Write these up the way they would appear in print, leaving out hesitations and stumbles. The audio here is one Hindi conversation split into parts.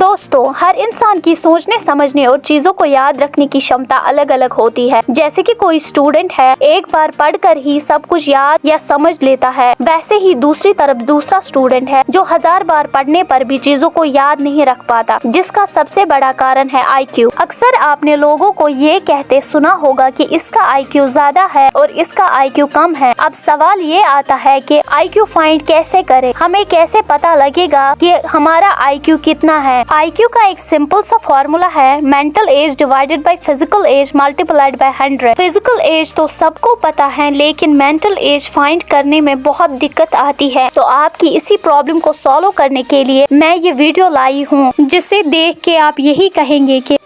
दोस्तों, हर इंसान की सोचने समझने और चीजों को याद रखने की क्षमता अलग अलग होती है। जैसे कि कोई स्टूडेंट है एक बार पढ़कर ही सब कुछ याद या समझ लेता है, वैसे ही दूसरी तरफ दूसरा स्टूडेंट है जो 1000 बार पढ़ने पर भी चीजों को याद नहीं रख पाता, जिसका सबसे बड़ा कारण है IQ। अक्सर आपने लोगों को ये कहते सुना होगा कि इसका IQ ज्यादा है और इसका IQ कम है। अब सवाल ये आता है कि IQ फाइंड कैसे करें, हमें कैसे पता लगेगा कि हमारा IQ कितना है। IQ का एक सिंपल सा फॉर्मूला है mental age divided by physical age multiplied by 100। Physical age तो सबको पता है, लेकिन मेंटल एज फाइंड करने में बहुत दिक्कत आती है। तो आपकी इसी प्रॉब्लम को सॉल्व करने के लिए मैं ये वीडियो लाई हूँ, जिसे देख के आप यही कहेंगे कि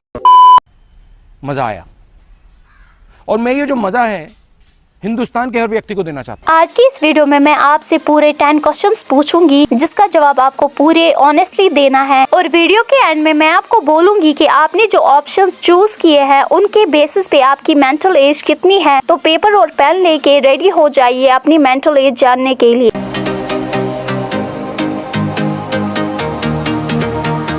मजा आया। और मैं ये जो मजा है हिंदुस्तान के हर व्यक्ति को देना चाहता हूँ। आज की इस वीडियो में मैं आपसे पूरे 10 क्वेश्चंस पूछूंगी, जिसका जवाब आपको पूरे ऑनेस्टली देना है। और वीडियो के एंड में मैं आपको बोलूंगी कि आपने जो ऑप्शंस चूज किए हैं उनके बेसिस पे आपकी मेंटल एज कितनी है। तो पेपर और पेन लेके रेडी हो जाइए अपनी मेंटल एज जानने के लिए।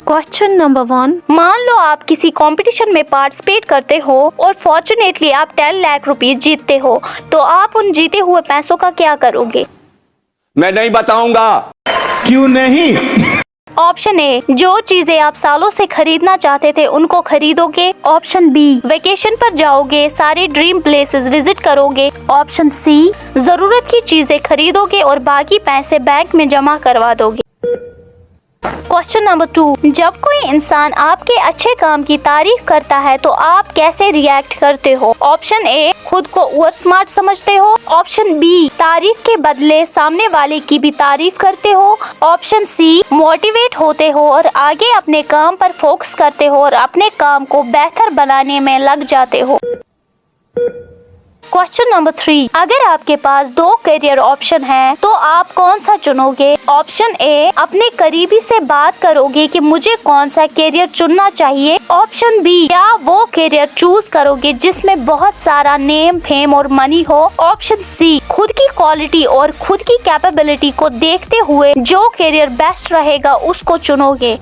क्वेश्चन नंबर 1, मान लो आप किसी कंपटीशन में पार्टिसिपेट करते हो और फॉर्चुनेटली आप 10 लाख रुपीस जीतते हो, तो आप उन जीते हुए पैसों का क्या करोगे? मैं नहीं बताऊंगा। क्यों नहीं? ऑप्शन ए, जो चीजें आप सालों से खरीदना चाहते थे उनको खरीदोगे। ऑप्शन बी, वेकेशन पर जाओगे, सारे ड्रीम प्लेसेस विजिट करोगे। ऑप्शन सी, जरूरत की चीजें खरीदोगे और बाकी पैसे बैंक में जमा करवा दोगे। क्वेश्चन नंबर 2, जब कोई इंसान आपके अच्छे काम की तारीफ करता है तो आप कैसे रिएक्ट करते हो? ऑप्शन ए, खुद को ओवर स्मार्ट समझते हो। ऑप्शन बी, तारीफ के बदले सामने वाले की भी तारीफ करते हो। ऑप्शन सी, मोटिवेट होते हो और आगे अपने काम पर फोकस करते हो और अपने काम को बेहतर बनाने में लग जाते हो। क्वेश्चन नंबर 3, अगर आपके पास 2 करियर ऑप्शन हैं, तो आप कौन सा चुनोगे? ऑप्शन ए, अपने करीबी से बात करोगे कि मुझे कौन सा करियर चुनना चाहिए। ऑप्शन बी, क्या वो करियर चूज करोगे जिसमें बहुत सारा नेम फेम और मनी हो। ऑप्शन सी, खुद की क्वालिटी और खुद की कैपेबिलिटी को देखते हुए जो करियर बेस्ट रहेगा उसको चुनोगे।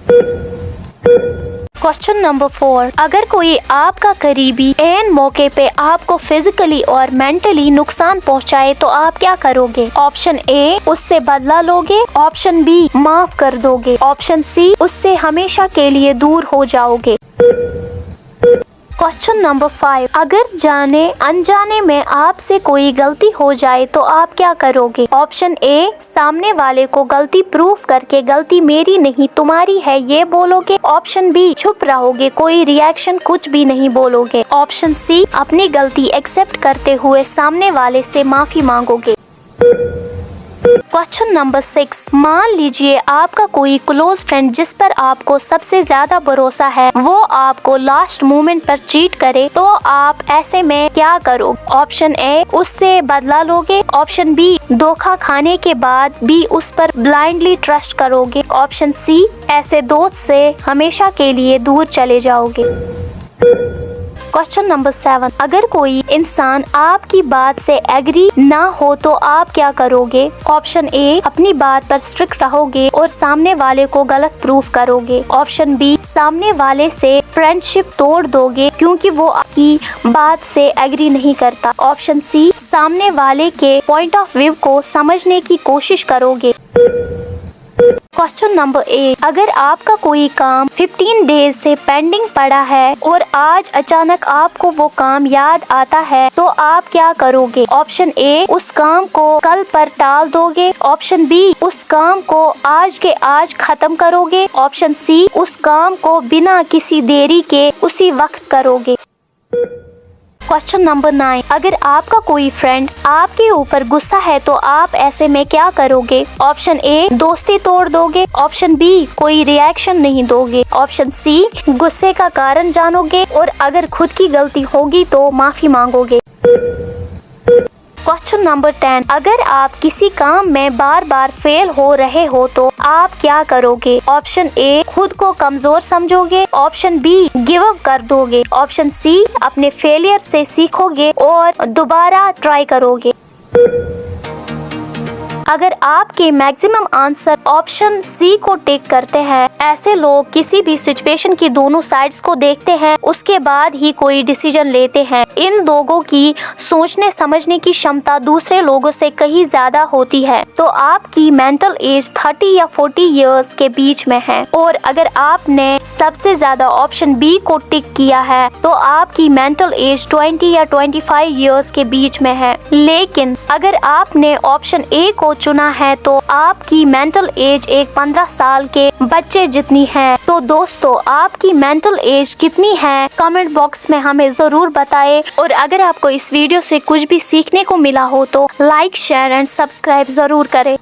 क्वेश्चन नंबर 4, अगर कोई आपका करीबी एन मौके पे आपको फिजिकली और मेंटली नुकसान पहुंचाए तो आप क्या करोगे? ऑप्शन ए, उससे बदला लोगे। ऑप्शन बी, माफ कर दोगे। ऑप्शन सी, उससे हमेशा के लिए दूर हो जाओगे। क्वेश्चन नंबर 5, अगर जाने अनजाने में आपसे कोई गलती हो जाए तो आप क्या करोगे? ऑप्शन ए, सामने वाले को गलती प्रूफ करके गलती मेरी नहीं तुम्हारी है ये बोलोगे। ऑप्शन बी, चुप रहोगे, कोई रिएक्शन कुछ भी नहीं बोलोगे। ऑप्शन सी, अपनी गलती एक्सेप्ट करते हुए सामने वाले से माफी मांगोगे। क्वेश्चन नंबर 6, मान लीजिए आपका कोई क्लोज फ्रेंड जिस पर आपको सबसे ज्यादा भरोसा है वो आपको लास्ट मोमेंट पर चीट करे, तो आप ऐसे में क्या करो? ऑप्शन ए, उससे बदला लोगे। ऑप्शन बी, धोखा खाने के बाद भी उस पर ब्लाइंडली ट्रस्ट करोगे। ऑप्शन सी, ऐसे दोस्त से हमेशा के लिए दूर चले जाओगे। क्वेश्चन नंबर 7, अगर कोई इंसान आपकी बात से एग्री ना हो तो आप क्या करोगे? ऑप्शन ए, अपनी बात पर स्ट्रिक्ट रहोगे और सामने वाले को गलत प्रूफ करोगे। ऑप्शन बी, सामने वाले से फ्रेंडशिप तोड़ दोगे क्योंकि वो आपकी बात से एग्री नहीं करता। ऑप्शन सी, सामने वाले के पॉइंट ऑफ व्यू को समझने की कोशिश करोगे। क्वेश्चन नंबर 8, अगर आपका कोई काम 15 डेज से पेंडिंग पड़ा है और आज अचानक आपको वो काम याद आता है तो आप क्या करोगे? ऑप्शन ए, उस काम को कल पर टाल दोगे। ऑप्शन बी, उस काम को आज के आज खत्म करोगे। ऑप्शन सी, उस काम को बिना किसी देरी के उसी वक्त करोगे। क्वेश्चन नंबर 9, अगर आपका कोई फ्रेंड आपके ऊपर गुस्सा है तो आप ऐसे में क्या करोगे? ऑप्शन ए, दोस्ती तोड़ दोगे। ऑप्शन बी, कोई रिएक्शन नहीं दोगे। ऑप्शन सी, गुस्से का कारण जानोगे और अगर खुद की गलती होगी तो माफी मांगोगे। क्वेश्चन नंबर 10, अगर आप किसी काम में बार बार फेल हो रहे हो तो आप क्या करोगे? ऑप्शन ए, खुद को कमजोर समझोगे। ऑप्शन बी, गिव अप कर दोगे। ऑप्शन सी, अपने फेलियर से सीखोगे और दोबारा ट्राई करोगे। अगर आपके मैक्सिमम आंसर ऑप्शन सी को टिक करते हैं, ऐसे लोग किसी भी सिचुएशन की दोनों साइड्स को देखते हैं, उसके बाद ही कोई डिसीजन लेते हैं। इन लोगों की सोचने समझने की क्षमता दूसरे लोगों से कहीं ज्यादा होती है। तो आपकी मेंटल एज 30 या 40 इयर्स के बीच में है। और अगर आपने सबसे ज्यादा ऑप्शन बी को टिक किया है तो आपकी मेंटल एज 20 या 25 इयर्स के बीच में है। लेकिन अगर आपने ऑप्शन ए को चुना है तो आपकी मेंटल एज एक 15 साल के बच्चे जितनी है। तो दोस्तों, आपकी मेंटल एज कितनी है कमेंट बॉक्स में हमें जरूर बताएं। और अगर आपको इस वीडियो से कुछ भी सीखने को मिला हो तो लाइक, शेयर एंड सब्सक्राइब जरूर करें।